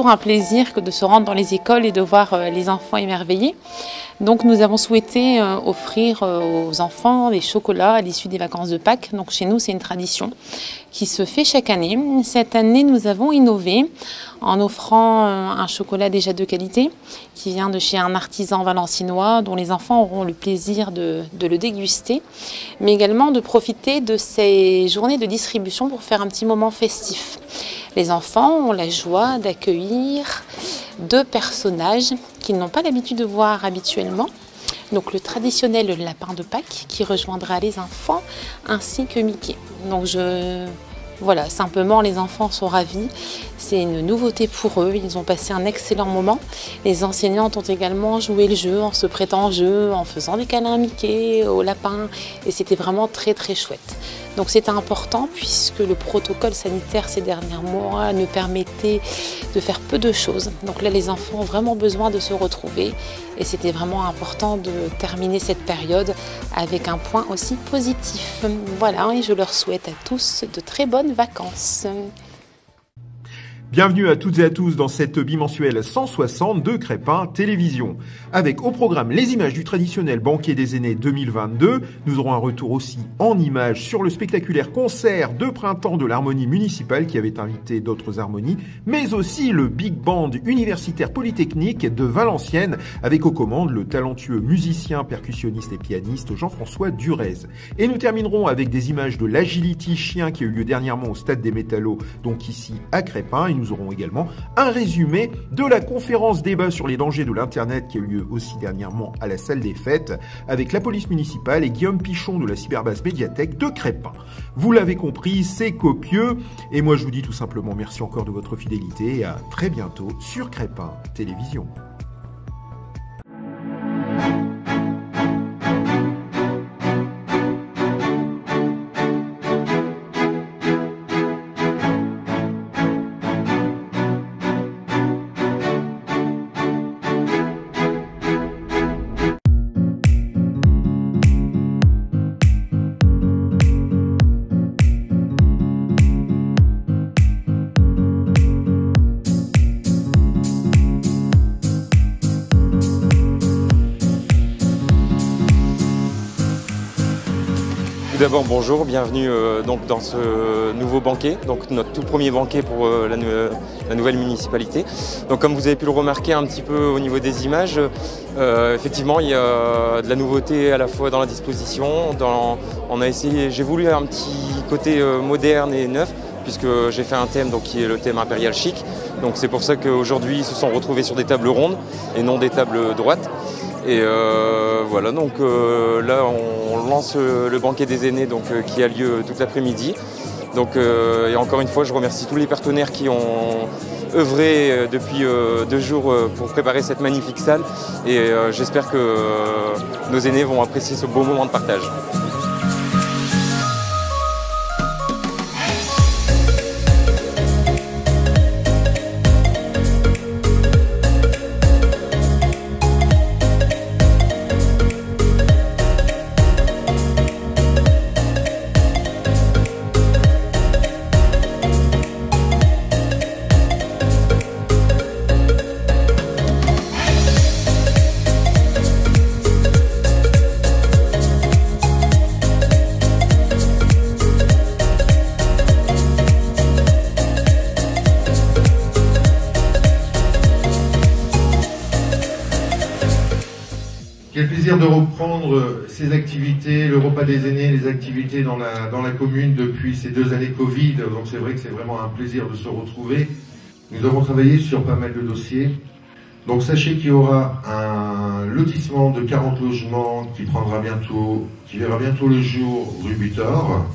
toujours un plaisir que de se rendre dans les écoles et de voir les enfants émerveillés. Donc nous avons souhaité offrir aux enfants des chocolats à l'issue des vacances de Pâques. Donc chez nous, c'est une tradition qui se fait chaque année. Cette année, nous avons innové en offrant un chocolat déjà de qualité qui vient de chez un artisan valencinois dont les enfants auront le plaisir de le déguster, mais également de profiter de ces journées de distribution pour faire un petit moment festif. Les enfants ont la joie d'accueillir deux personnages qu'ils n'ont pas l'habitude de voir habituellement. Donc le traditionnel lapin de Pâques qui rejoindra les enfants ainsi que Mickey. Donc voilà, simplement les enfants sont ravis. C'est une nouveauté pour eux, ils ont passé un excellent moment. Les enseignantes ont également joué le jeu en se prêtant au jeu, en faisant des câlins à Mickey, au lapin, et c'était vraiment très très chouette. Donc c'était important puisque le protocole sanitaire ces derniers mois nous permettait de faire peu de choses. Donc là les enfants ont vraiment besoin de se retrouver et c'était vraiment important de terminer cette période avec un point aussi positif. Voilà, et je leur souhaite à tous de très bonnes vacances. Bienvenue à toutes et à tous dans cette bimensuelle 160 de Crépin Télévision. Avec au programme les images du traditionnel banquet des aînés 2022. Nous aurons un retour aussi en images sur le spectaculaire concert de printemps de l'harmonie municipale qui avait invité d'autres harmonies, mais aussi le Big Band universitaire polytechnique de Valenciennes avec aux commandes le talentueux musicien, percussionniste et pianiste Jean-François Durez. Et nous terminerons avec des images de l'Agility Chien qui a eu lieu dernièrement au Stade des Métallos, donc ici à Crépin. Et nous aurons également un résumé de la conférence débat sur les dangers de l'Internet qui a eu lieu aussi dernièrement à la salle des fêtes avec la police municipale et Guillaume Pichon de la cyberbase médiathèque de Crépin. Vous l'avez compris, c'est copieux et moi je vous dis tout simplement merci encore de votre fidélité et à très bientôt sur Crépin Télévision. D'abord bonjour, bienvenue donc dans ce nouveau banquet, donc notre tout premier banquet pour la nouvelle municipalité. Donc comme vous avez pu le remarquer un petit peu au niveau des images, effectivement il y a de la nouveauté à la fois dans la disposition, j'ai voulu un petit côté moderne et neuf puisque j'ai fait un thème donc, qui est le thème impérial chic. Donc c'est pour ça qu'aujourd'hui ils se sont retrouvés sur des tables rondes et non des tables droites. Et voilà, donc là on lance le banquet des aînés donc, qui a lieu toute l'après-midi. Donc, et encore une fois, je remercie tous les partenaires qui ont œuvré depuis 2 jours pour préparer cette magnifique salle. Et j'espère que nos aînés vont apprécier ce beau moment de partage. Quel plaisir de reprendre ces activités, le repas des aînés, les activités dans la commune depuis ces 2 années Covid. Donc c'est vrai que c'est vraiment un plaisir de se retrouver. Nous avons travaillé sur pas mal de dossiers. Donc sachez qu'il y aura un lotissement de 40 logements qui verra bientôt le jour rue Butor.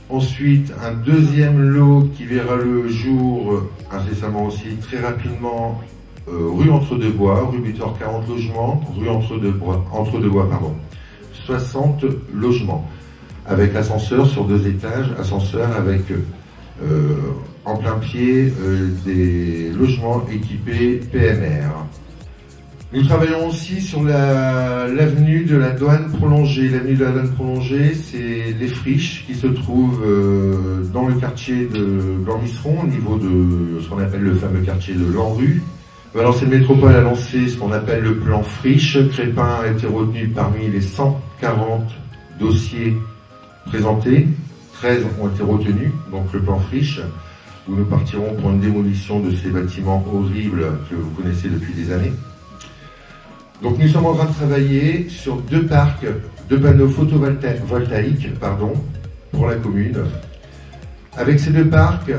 Ensuite, un deuxième lot qui verra le jour incessamment aussi, très rapidement, rue Entre-deux-Bois, rue Butor 40 logements, rue Entre-deux-Bois, 60 logements, avec ascenseur sur 2 étages, ascenseur avec en plein pied des logements équipés PMR. Nous travaillons aussi sur l'avenue de la Douane prolongée. L'avenue de la Douane prolongée, c'est les friches qui se trouvent dans le quartier de Blanc-Misseron, au niveau de ce qu'on appelle le fameux quartier de l'Enrue. Valenciennes Métropole a lancé ce qu'on appelle le plan friche. Crépin a été retenu parmi les 140 dossiers présentés. 13 ont été retenus, donc le plan friche, où nous partirons pour une démolition de ces bâtiments horribles que vous connaissez depuis des années. Donc nous sommes en train de travailler sur 2 parcs de panneaux photovoltaïques pour la commune. Avec ces 2 parcs,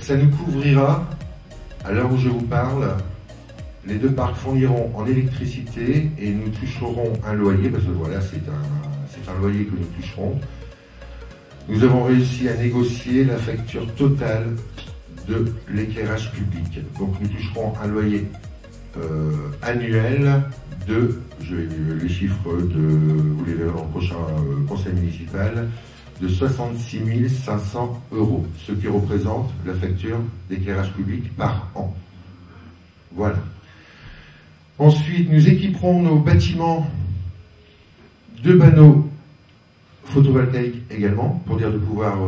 ça nous couvrira, à l'heure où je vous parle, les 2 parcs fourniront en électricité et nous toucherons un loyer, parce que voilà, c'est un loyer que nous toucherons. Nous avons réussi à négocier la facture totale de l'éclairage public. Donc nous toucherons un loyer annuel de, les chiffres vous les verrez dans le prochain conseil municipal, de 66 500 €, ce qui représente la facture d'éclairage public par an. Voilà. Ensuite, nous équiperons nos bâtiments de panneaux photovoltaïques également, pour dire de pouvoir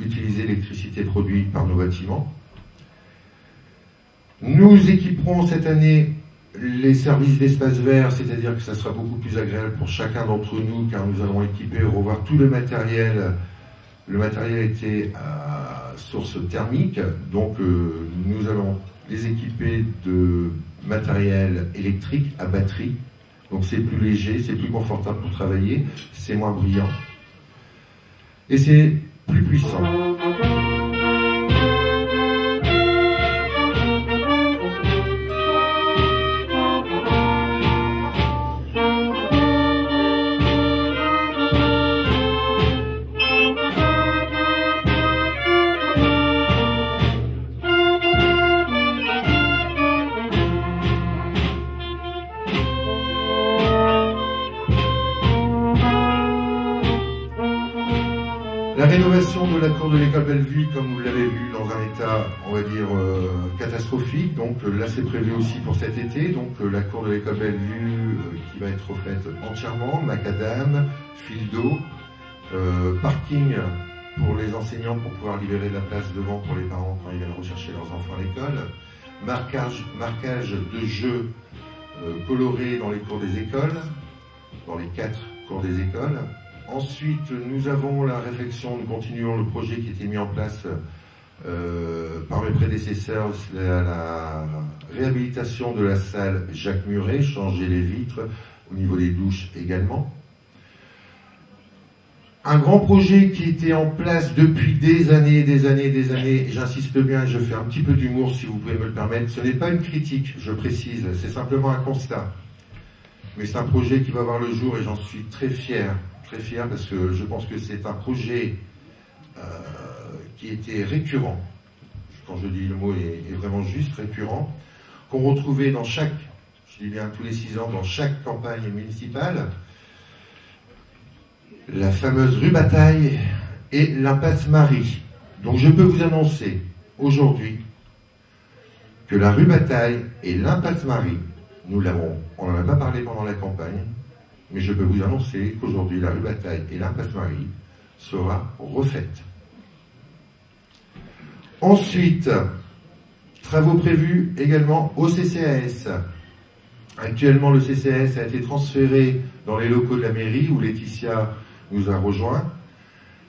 utiliser l'électricité produite par nos bâtiments. Nous équiperons cette année les services d'espace vert, c'est-à-dire que ça sera beaucoup plus agréable pour chacun d'entre nous, car nous allons équiper et revoir tout le matériel. Le matériel était à source thermique, donc nous allons les équiper de matériel électrique à batterie. Donc c'est plus léger, c'est plus confortable pour travailler, c'est moins brillant et c'est plus puissant. La rénovation de la cour de l'école Bellevue, comme vous l'avez vu, dans un état, on va dire, catastrophique. Donc là, c'est prévu aussi pour cet été. Donc la cour de l'école Bellevue qui va être refaite entièrement, macadam, fil d'eau, parking pour les enseignants pour pouvoir libérer de la place devant pour les parents quand ils viennent rechercher leurs enfants à l'école, marquage de jeux colorés dans les cours des écoles, dans les 4 cours des écoles. Ensuite, nous avons la réflexion, nous continuons le projet qui a été mis en place par mes prédécesseurs, la réhabilitation de la salle Jacques Muret, changer les vitres au niveau des douches également. Un grand projet qui était en place depuis des années, et j'insiste bien, je fais un petit peu d'humour si vous pouvez me le permettre, ce n'est pas une critique, je précise, c'est simplement un constat. Mais c'est un projet qui va voir le jour et j'en suis très fier parce que je pense que c'est un projet qui était récurrent, quand je dis le mot est vraiment juste, récurrent, qu'on retrouvait dans chaque, je dis bien tous les 6 ans, dans chaque campagne municipale, la fameuse rue Bataille et l'impasse Marie. Donc je peux vous annoncer aujourd'hui que la rue Bataille et l'impasse Marie, on n'en a pas parlé pendant la campagne, mais je peux vous annoncer qu'aujourd'hui, la rue Bataille et l'impasse Marie sera refaite. Ensuite, travaux prévus également au CCAS. Actuellement, le CCAS a été transféré dans les locaux de la mairie où Laetitia nous a rejoints.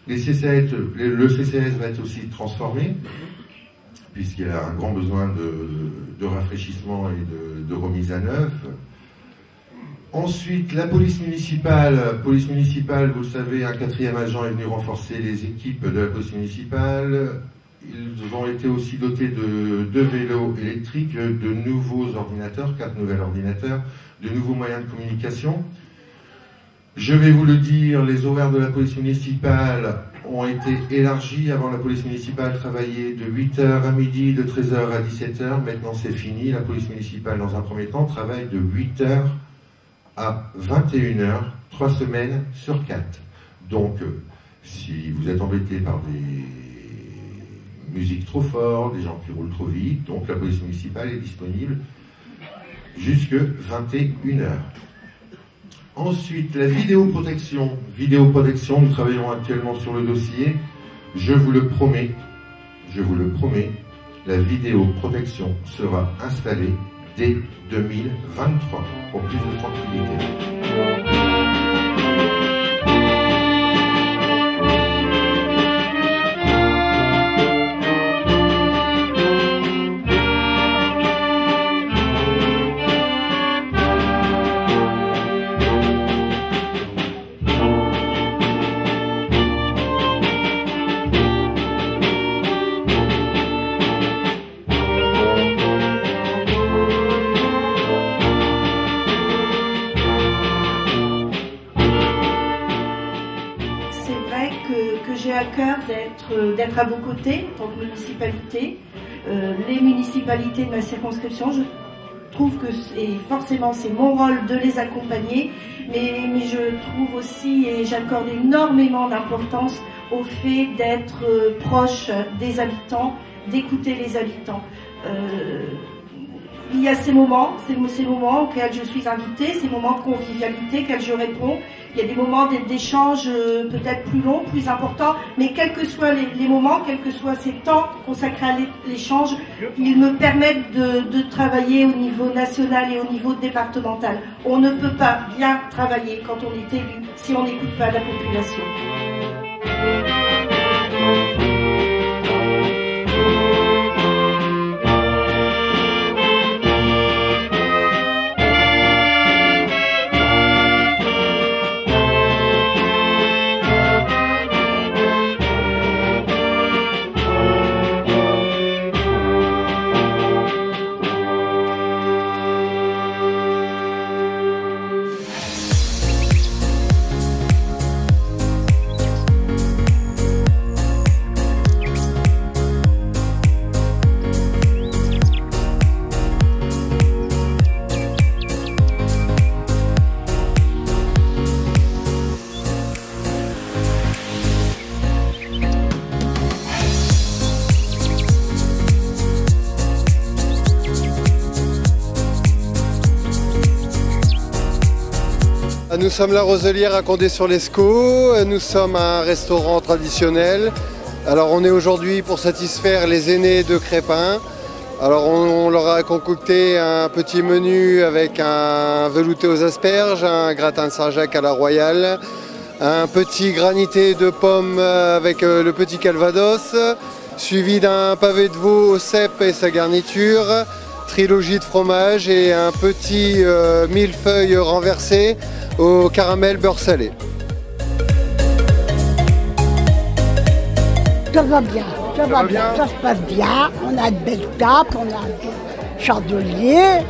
Le CCAS va être aussi transformé, puisqu'il a un grand besoin de rafraîchissement et de remise à neuf. Ensuite, la police municipale, vous le savez, un 4e agent est venu renforcer les équipes de la police municipale. Ils ont été aussi dotés de 2 vélos électriques, de nouveaux ordinateurs, 4 nouveaux ordinateurs, de nouveaux moyens de communication. Je vais vous le dire, les horaires de la police municipale ont été élargis. Avant, la police municipale travaillait de 8h à midi, de 13h à 17h. Maintenant, c'est fini. La police municipale, dans un premier temps, travaille de 8h à 21h, 3 semaines sur 4. Donc, si vous êtes embêté par des musiques trop fortes, des gens qui roulent trop vite, donc la police municipale est disponible jusque 21h. Ensuite, la vidéoprotection. Vidéoprotection, nous travaillons actuellement sur le dossier. Je vous le promets, la vidéoprotection sera installée dès 2023 pour plus de tranquillité. J'ai à cœur d'être à vos côtés en tant que municipalité. Les municipalités de ma circonscription, je trouve que forcément c'est mon rôle de les accompagner, mais je trouve aussi et j'accorde énormément d'importance au fait d'être proche des habitants, d'écouter les habitants. Il y a ces moments auxquels je suis invitée, ces moments de convivialité auxquels je réponds. Il y a des moments d'échange peut-être plus longs, plus importants, mais quels que soient les moments, quels que soient ces temps consacrés à l'échange, ils me permettent de travailler au niveau national et au niveau départemental. On ne peut pas bien travailler quand on est élu si on n'écoute pas la population. Nous sommes la Roselière à Condé-sur-Lescaut, nous sommes un restaurant traditionnel. Alors on est aujourd'hui pour satisfaire les aînés de Crespin. Alors on leur a concocté un petit menu avec un velouté aux asperges, un gratin de Saint-Jacques à la royale, un petit granité de pommes avec le petit calvados, suivi d'un pavé de veau au cèpe et sa garniture, trilogie de fromage et un petit millefeuille renversé au caramel beurre salé. Ça va bien, ça se passe bien. On a de belles tables, on a des chandeliers,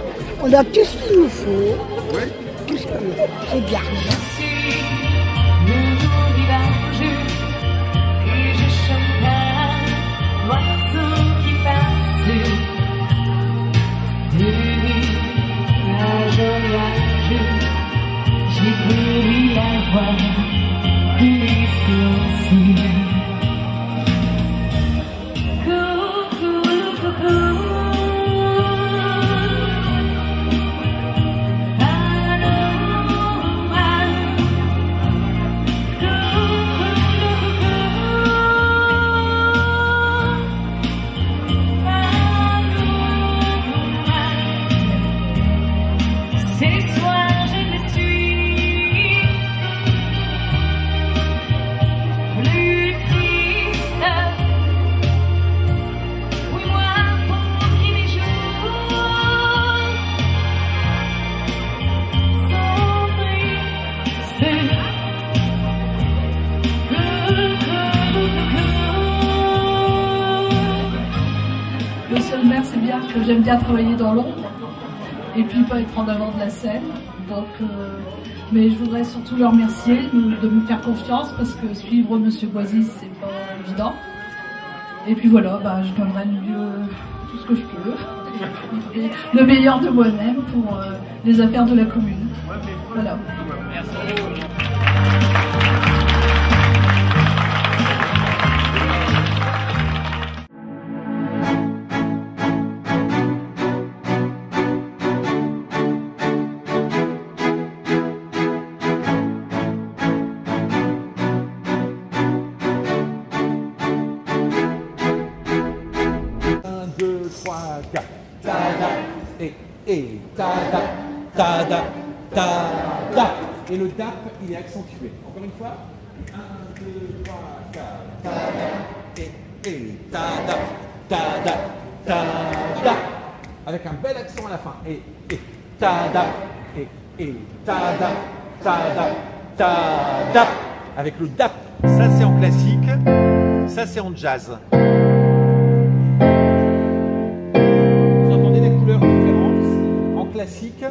on a tout ce qu'il nous faut. Oui. Tout ce qu'il nous faut, c'est bien. C'est bien que j'aime bien travailler dans l'ombre et puis pas être en avant de la scène. Donc, mais je voudrais surtout leur remercier de me faire confiance parce que suivre Monsieur Boisy c'est pas évident. Et puis voilà, je donnerai tout ce que je peux, et le meilleur de moi-même pour les affaires de la commune. Voilà. Merci. et, ta-da, ta-da, ta-da. Et le dap, il est accentué. Encore une fois. 1, 2, 3, 4, ta-da, et, ta-da, ta-da, ta-da. Avec un bel accent à la fin. Et, ta-da, et, ta-da, ta-da, ta-da. Avec le dap. Ça, c'est en classique. Ça, c'est en jazz. Vous entendez des couleurs différentes. En classique.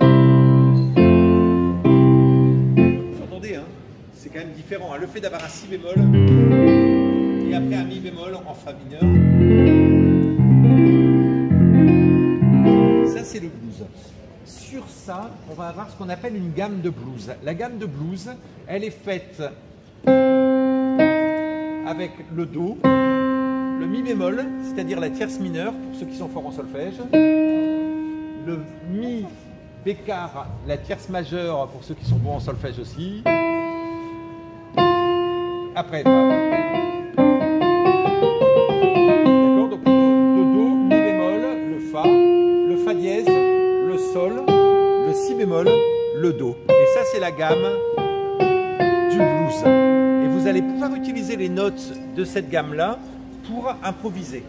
C'est quand même différent. Le fait d'avoir un si bémol et après un mi bémol en fa mineur. Ça, c'est le blues. Sur ça, on va avoir ce qu'on appelle une gamme de blues. La gamme de blues, elle est faite avec le do, le mi bémol, c'est-à-dire la tierce mineure pour ceux qui sont forts en solfège, le mi bécard, la tierce majeure pour ceux qui sont bons en solfège aussi. Après, d'accord, donc le do, mi bémol, le fa dièse, le sol, le si bémol, le do. Et ça, c'est la gamme du blues. Et vous allez pouvoir utiliser les notes de cette gamme-là pour improviser.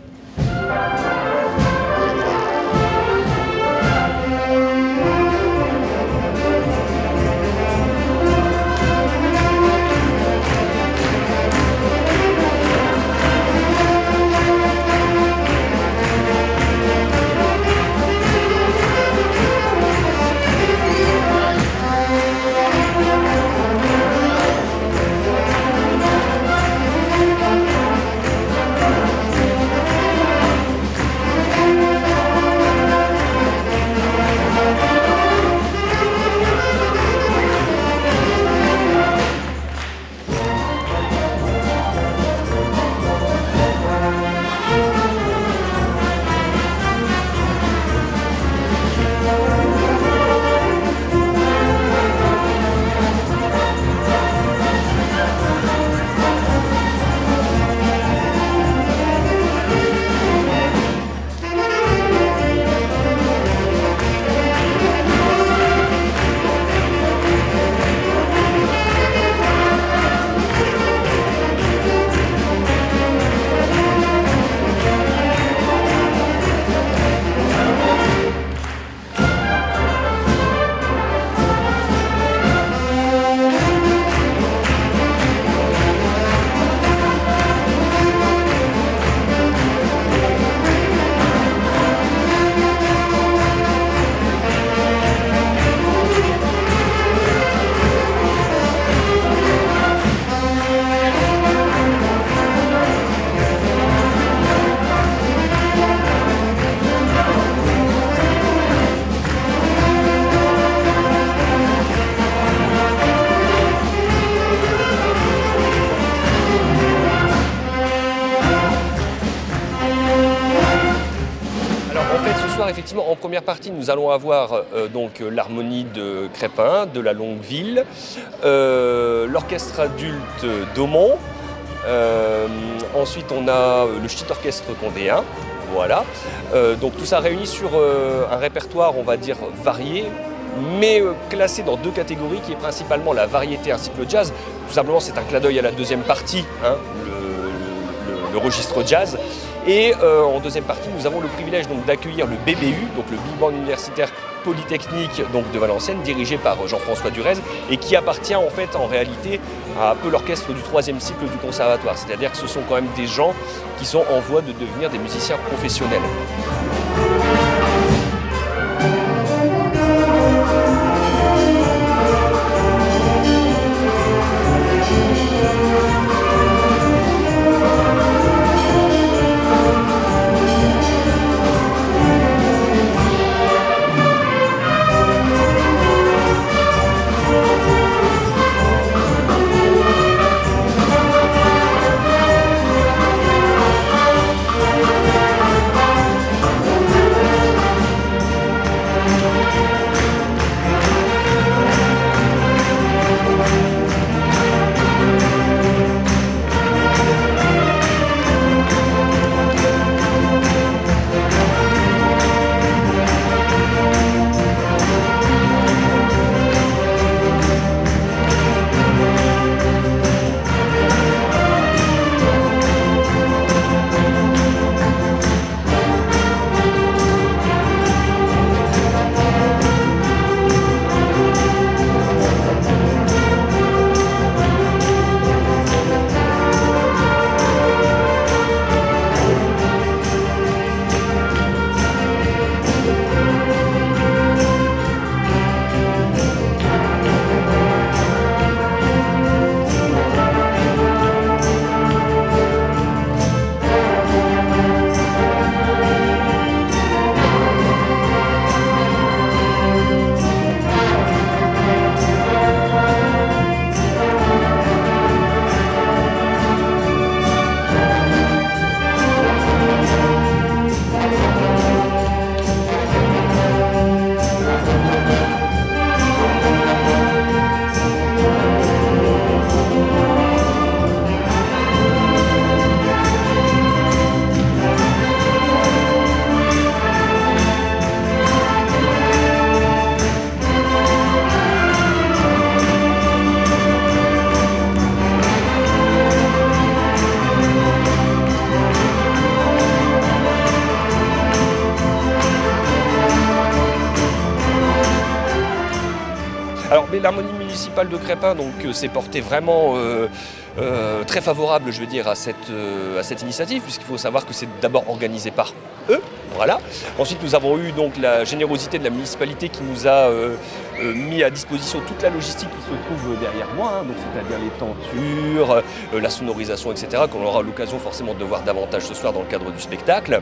Effectivement, en première partie, nous allons avoir donc l'harmonie de Crépin, de la Longueville, l'orchestre adulte d'Aumont, ensuite on a le Ch'tit Orchestre Condéen, voilà. Donc tout ça réuni sur un répertoire, on va dire, varié, mais classé dans deux catégories, qui est principalement la variété ainsi que le jazz. Tout simplement, c'est un clin d'œil à la deuxième partie, hein, le registre jazz. Et en deuxième partie, nous avons le privilège d'accueillir le BBU, donc le Big Band Universitaire Polytechnique donc, de Valenciennes, dirigé par Jean-François Durez, et qui appartient en fait en réalité à un peu l'orchestre du troisième cycle du conservatoire. C'est-à-dire que ce sont quand même des gens qui sont en voie de devenir des musiciens professionnels. Alors, mais l'harmonie municipale de Crespin s'est portée vraiment très favorable, je veux dire, à cette initiative, puisqu'il faut savoir que c'est d'abord organisé par eux. Voilà. Ensuite, nous avons eu donc la générosité de la municipalité qui nous a mis à disposition toute la logistique qui se trouve derrière moi, hein, donc c'est-à-dire les tentures, la sonorisation, etc., qu'on aura l'occasion forcément de voir davantage ce soir dans le cadre du spectacle.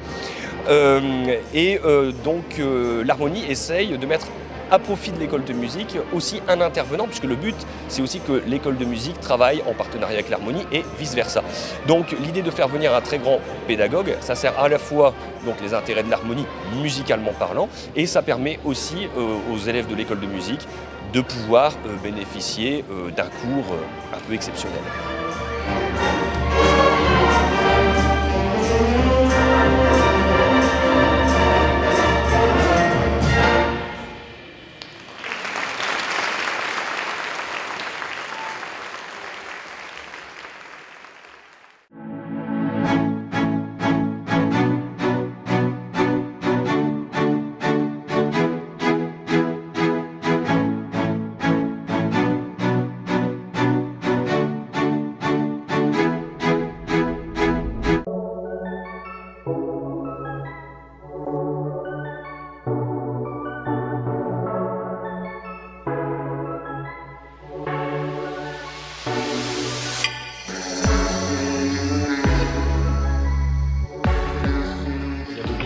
Donc l'harmonie essaye de mettre à profit de l'école de musique aussi un intervenant, puisque le but c'est aussi que l'école de musique travaille en partenariat avec l'harmonie et vice versa. Donc l'idée de faire venir un très grand pédagogue, ça sert à la fois donc les intérêts de l'harmonie musicalement parlant, et ça permet aussi aux élèves de l'école de musique de pouvoir bénéficier d'un cours un peu exceptionnel.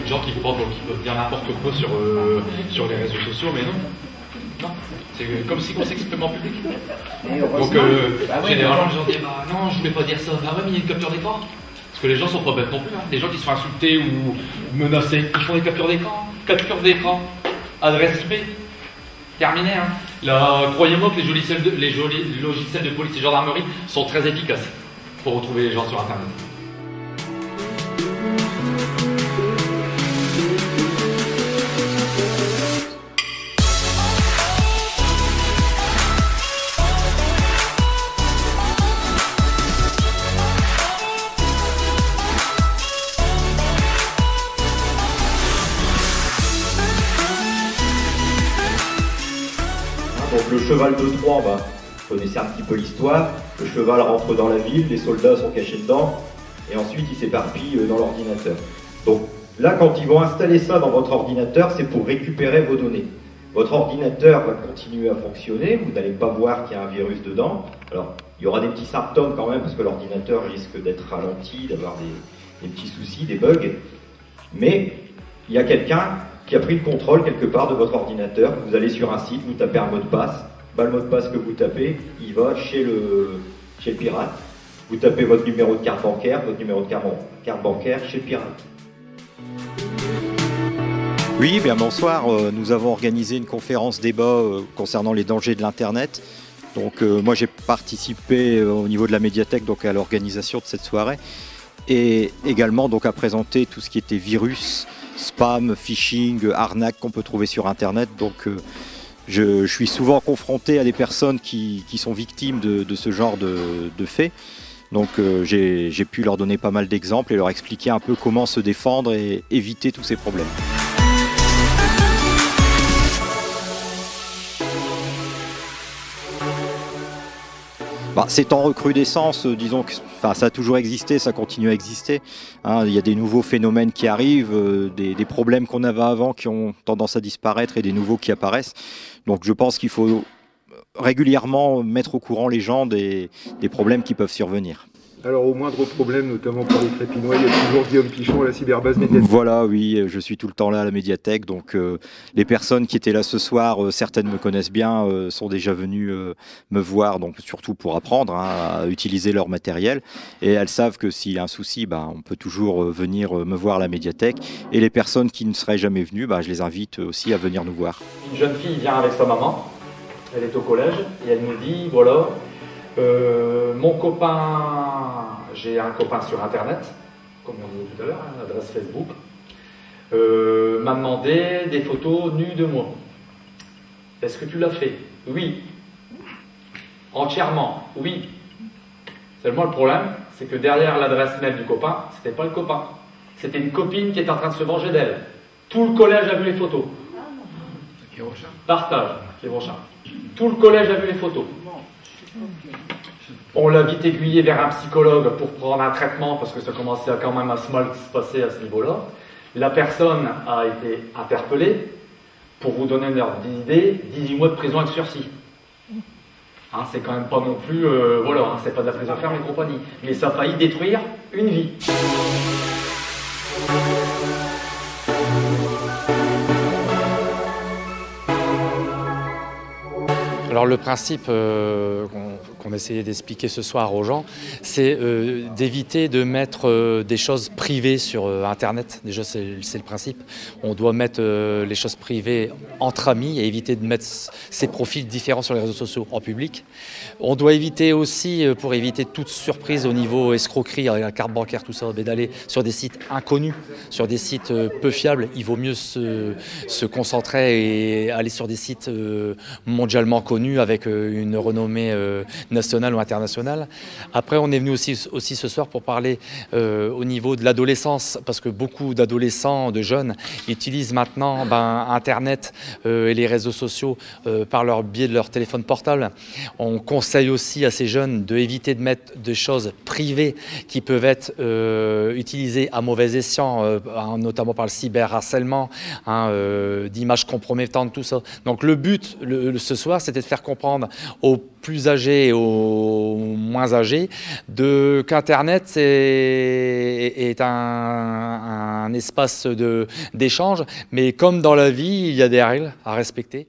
Gens qui peuvent dire n'importe quoi sur les réseaux sociaux, mais non. C'est comme si on s'exprime en public. Donc généralement les gens disent non, je voulais pas dire ça. Ah ouais, mais il y a une capture d'écran. Parce que les gens sont pas bêtes non plus. Hein. Les gens qui se font insulter ou menacés, ils font des captures d'écran. Capture d'écran, adresse IP. Terminé. Hein. Là, croyez-moi que les logiciels de police et gendarmerie sont très efficaces pour retrouver les gens sur Internet. Donc le cheval de Troie, vous connaissez un petit peu l'histoire, le cheval rentre dans la ville, les soldats sont cachés dedans, et ensuite ils s'éparpillent dans l'ordinateur. Donc là, quand ils vont installer ça dans votre ordinateur, c'est pour récupérer vos données. Votre ordinateur va continuer à fonctionner, vous n'allez pas voir qu'il y a un virus dedans. Alors, il y aura des petits symptômes quand même, parce que l'ordinateur risque d'être ralenti, d'avoir des petits soucis, des bugs. Mais il y a quelqu'un qui a pris le contrôle quelque part de votre ordinateur. Vous allez sur un site, vous tapez un mot de passe. Le mot de passe que vous tapez, il va chez le pirate. Vous tapez votre numéro de carte bancaire, chez le pirate. Oui, bien bonsoir. Nous avons organisé une conférence débat concernant les dangers de l'Internet. Donc moi j'ai participé au niveau de la médiathèque donc à l'organisation de cette soirée et également donc à présenter tout ce qui était virus, spam, phishing, arnaque qu'on peut trouver sur Internet. Donc je suis souvent confronté à des personnes qui sont victimes de ce genre de faits. Donc j'ai pu leur donner pas mal d'exemples et leur expliquer un peu comment se défendre et éviter tous ces problèmes. C'est en recrudescence, disons que ça a toujours existé, ça continue à exister. Hein, il y a des nouveaux phénomènes qui arrivent, des problèmes qu'on avait avant qui ont tendance à disparaître et des nouveaux qui apparaissent. Donc je pense qu'il faut régulièrement mettre au courant les gens des problèmes qui peuvent survenir. Alors au moindre problème, notamment pour les Crépinois, il y a toujours Guillaume Pichon à la cyberbase médiatique. Voilà, oui, je suis tout le temps là à la médiathèque, donc les personnes qui étaient là ce soir, certaines me connaissent bien, sont déjà venues me voir, donc surtout pour apprendre à utiliser leur matériel, et elles savent que s'il y a un souci, on peut toujours venir me voir à la médiathèque, et les personnes qui ne seraient jamais venues, je les invite aussi à venir nous voir. Une jeune fille vient avec sa maman, elle est au collège, et elle nous dit, voilà, mon copain, j'ai un copain sur Internet, comme on disait tout à l'heure, l'adresse Facebook, m'a demandé des photos nues de moi. Est-ce que tu l'as fait? Oui. Entièrement? Oui. Seulement le problème, c'est que derrière l'adresse mail du copain, c'était pas le copain. C'était une copine qui était en train de se venger d'elle. Tout le collège a vu les photos. Partage, tout le collège a vu les photos. On l'a vite aiguillé vers un psychologue pour prendre un traitement parce que ça commençait quand même à se mal se passer à ce niveau-là. La personne a été interpellée. Pour vous donner une ordre d'idée, 18 mois de prison avec sursis. Hein, c'est quand même pas non plus, voilà, hein, c'est pas de la prison ferme et compagnie. Mais ça a failli détruire une vie. Alors le principe qu'on essayait d'expliquer ce soir aux gens, c'est d'éviter de mettre des choses privées sur Internet. Déjà, c'est le principe. On doit mettre les choses privées entre amis et éviter de mettre ces profils différents sur les réseaux sociaux en public. On doit éviter aussi, pour éviter toute surprise au niveau escroquerie, avec la carte bancaire, tout ça, d'aller sur des sites inconnus, sur des sites peu fiables. Il vaut mieux se concentrer et aller sur des sites mondialement connus, avec une renommée nationale ou internationale. Après, on est venu aussi ce soir pour parler au niveau de l'adolescence, parce que beaucoup d'adolescents, de jeunes, utilisent maintenant Internet et les réseaux sociaux par leur biais de leur téléphone portable. On conseille aussi à ces jeunes d'éviter de mettre des choses privées qui peuvent être utilisées à mauvais escient, notamment par le cyberharcèlement, d'images compromettantes, tout ça. Donc le but ce soir, c'était de faire comprendre aux plus âgés et aux moins âgés qu'Internet est un espace d'échange, mais comme dans la vie, il y a des règles à respecter.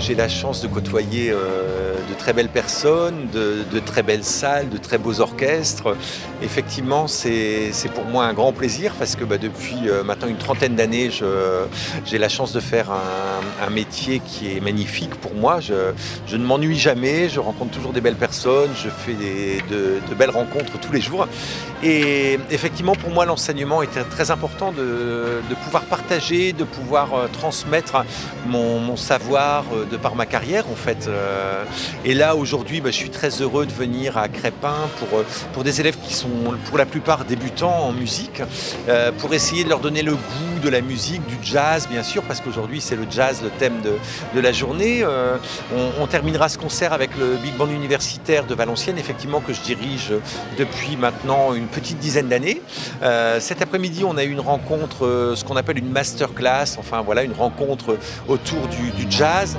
J'ai la chance de côtoyer de très belles personnes, de très belles salles, de très beaux orchestres. Effectivement, c'est pour moi un grand plaisir parce que depuis maintenant une trentaine d'années, j'ai la chance de faire un métier qui est magnifique pour moi. Je ne m'ennuie jamais, je rencontre toujours des belles personnes, je fais de belles rencontres tous les jours. Et effectivement, pour moi, l'enseignement était très important de pouvoir partager, de pouvoir transmettre mon savoir de par ma carrière en fait. Et là aujourd'hui je suis très heureux de venir à Crespin pour des élèves qui sont pour la plupart débutants en musique, pour essayer de leur donner le goût de la musique, du jazz bien sûr, parce qu'aujourd'hui c'est le jazz le thème de la journée. On terminera ce concert avec le Big Band universitaire de Valenciennes, effectivement, que je dirige depuis maintenant une petite dizaine d'années. Cet après-midi on a eu une rencontre, ce qu'on appelle une masterclass, enfin voilà, une rencontre autour du jazz.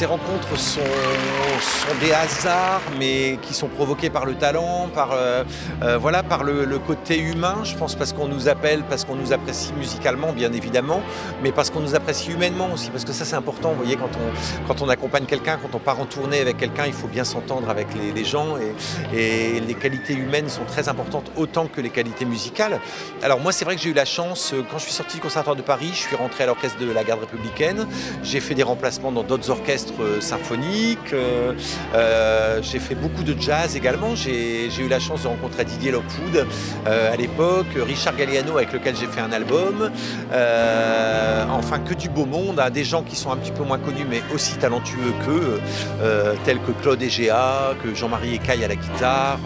ces rencontres sont des hasards, mais qui sont provoqués par le talent, par le côté humain, je pense, parce qu'on nous appelle, parce qu'on nous apprécie musicalement, bien évidemment, mais parce qu'on nous apprécie humainement aussi, parce que ça c'est important. Vous voyez, quand on accompagne quelqu'un, quand on part en tournée avec quelqu'un, il faut bien s'entendre avec les gens, et les qualités humaines sont très importantes autant que les qualités musicales. Alors moi, c'est vrai que j'ai eu la chance, quand je suis sorti du Conservatoire de Paris, je suis rentré à l'orchestre de la Garde républicaine, j'ai fait des remplacements dans d'autres orchestres symphoniques, j'ai fait beaucoup de jazz également, j'ai eu la chance de rencontrer Didier Lockwood à l'époque, Richard Galliano avec lequel j'ai fait un album, enfin que du beau monde, hein, des gens qui sont un petit peu moins connus mais aussi talentueux qu'eux, tels que Claude Egea, que Jean-Marie Écaille à la guitare.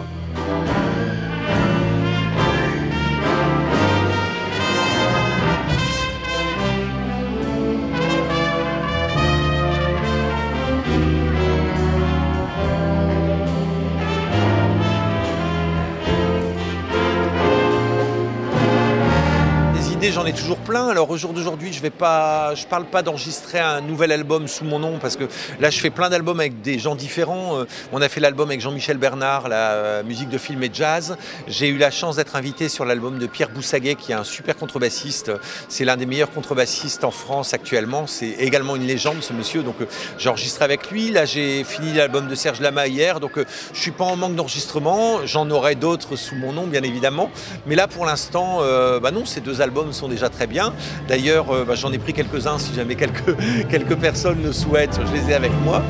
J'en ai toujours plein. Alors au jour d'aujourd'hui, je parle pas d'enregistrer un nouvel album sous mon nom, parce que là je fais plein d'albums avec des gens différents. On a fait l'album avec Jean-Michel Bernard, la musique de film et jazz. J'ai eu la chance d'être invité sur l'album de Pierre Boussaguet, qui est un super contrebassiste. C'est l'un des meilleurs contrebassistes en France actuellement. C'est également une légende, ce monsieur. Donc j'ai enregistré avec lui. Là j'ai fini l'album de Serge Lama hier. Donc je suis pas en manque d'enregistrement. J'en aurai d'autres sous mon nom, bien évidemment. Mais là pour l'instant, non, ces deux albums sont déjà très bien. D'ailleurs, j'en ai pris quelques-uns, si jamais quelques personnes le souhaitent, je les ai avec moi.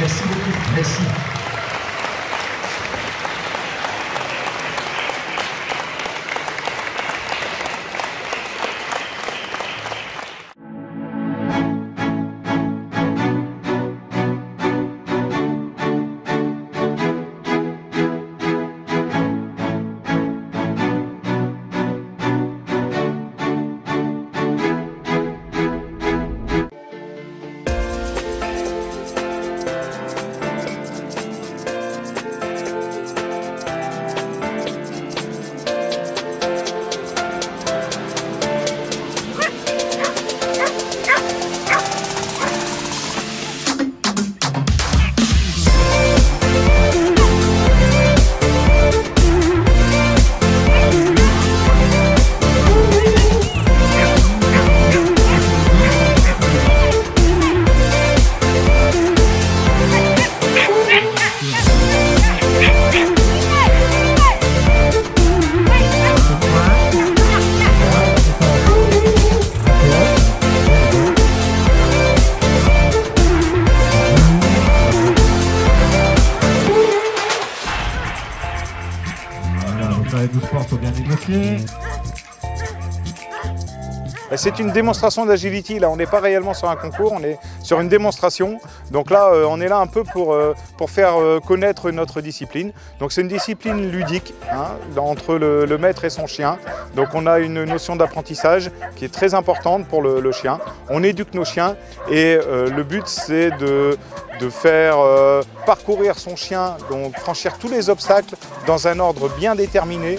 Merci beaucoup. Merci. C'est une démonstration d'agility. Là, on n'est pas réellement sur un concours, on est sur une démonstration. Donc là, on est là un peu pour faire connaître notre discipline. Donc c'est une discipline ludique, hein, entre le maître et son chien. Donc on a une notion d'apprentissage qui est très importante pour le chien. On éduque nos chiens et le but c'est de faire parcourir son chien, donc franchir tous les obstacles dans un ordre bien déterminé,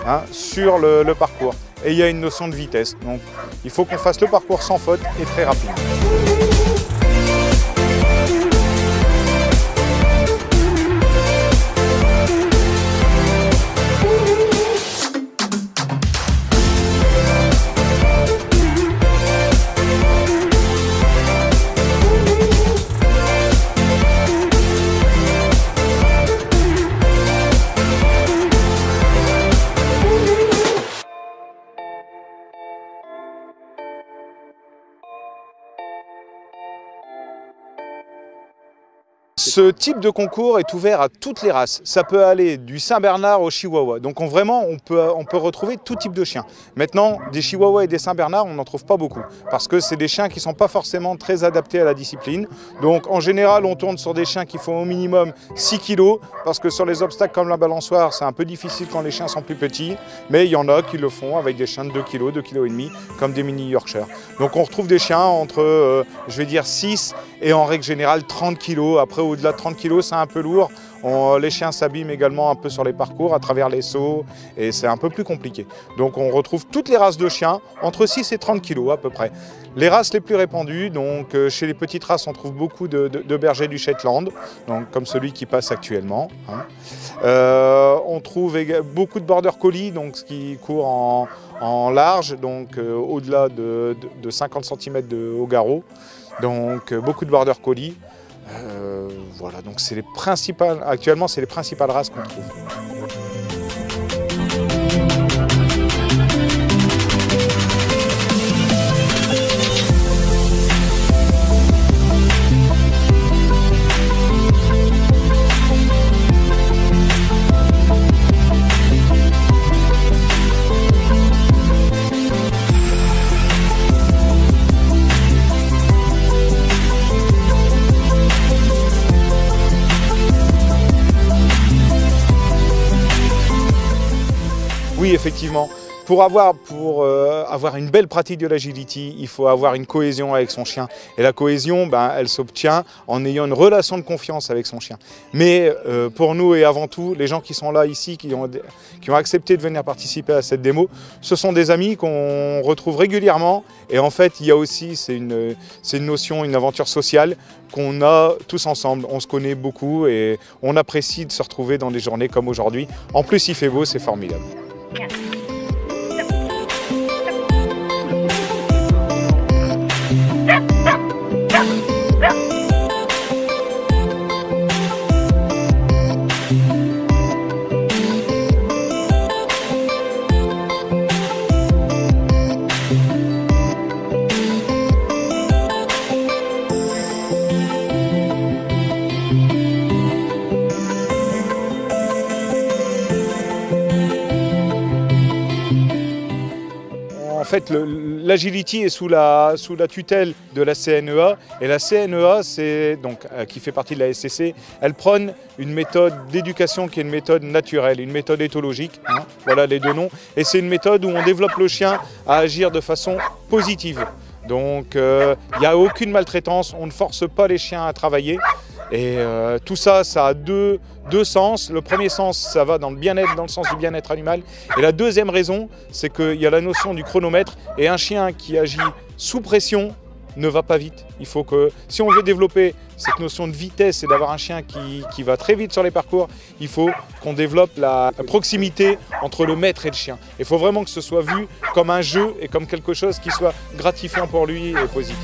hein, sur le parcours. Et il y a une notion de vitesse, donc il faut qu'on fasse le parcours sans faute et très rapide. Ce type de concours est ouvert à toutes les races. Ça peut aller du Saint-Bernard au Chihuahua. Donc vraiment, on peut retrouver tout type de chiens. Maintenant, des Chihuahuas et des Saint-Bernard, on n'en trouve pas beaucoup. Parce que c'est des chiens qui ne sont pas forcément très adaptés à la discipline. Donc en général, on tourne sur des chiens qui font au minimum 6 kg. Parce que sur les obstacles comme la balançoire, c'est un peu difficile quand les chiens sont plus petits. Mais il y en a qui le font avec des chiens de 2 kg, 2,5 kg, comme des mini Yorkshire. Donc on retrouve des chiens entre, je vais dire, 6 et en règle générale 30 kg. Après, au-delà de 30 kg, c'est un peu lourd. Les chiens s'abîment également un peu sur les parcours à travers les sauts et c'est un peu plus compliqué. Donc on retrouve toutes les races de chiens entre 6 et 30 kg à peu près. Les races les plus répandues, donc chez les petites races, on trouve beaucoup de bergers du Shetland, donc comme celui qui passe actuellement, hein. On trouve beaucoup de border collie, donc ce qui court en large, donc au-delà de 50 cm au garrot. Donc beaucoup de border collie. Voilà, donc c'est actuellement c'est les principales races qu'on trouve. Oui, effectivement. Pour avoir une belle pratique de l'agility, il faut avoir une cohésion avec son chien. Et la cohésion, elle s'obtient en ayant une relation de confiance avec son chien. Mais pour nous et avant tout, les gens qui sont là ici, qui ont accepté de venir participer à cette démo, ce sont des amis qu'on retrouve régulièrement. Et en fait, il y a aussi, c'est une notion, une aventure sociale qu'on a tous ensemble. On se connaît beaucoup et on apprécie de se retrouver dans des journées comme aujourd'hui. En plus, il fait beau, c'est formidable. En fait, l'agility est sous la tutelle de la CNEA et la CNEA, qui fait partie de la SCC, elle prône une méthode d'éducation qui est une méthode naturelle, une méthode éthologique, hein, voilà les deux noms, et c'est une méthode où on développe le chien à agir de façon positive. Donc il n'y a aucune maltraitance, on ne force pas les chiens à travailler. Et tout ça, ça a deux sens. Le premier sens, ça va dans le bien-être, dans le sens du bien-être animal. Et la deuxième raison, c'est qu'il y a la notion du chronomètre. Et un chien qui agit sous pression ne va pas vite. Il faut que, si on veut développer cette notion de vitesse et d'avoir un chien qui va très vite sur les parcours, il faut qu'on développe la proximité entre le maître et le chien. Il faut vraiment que ce soit vu comme un jeu et comme quelque chose qui soit gratifiant pour lui et positif.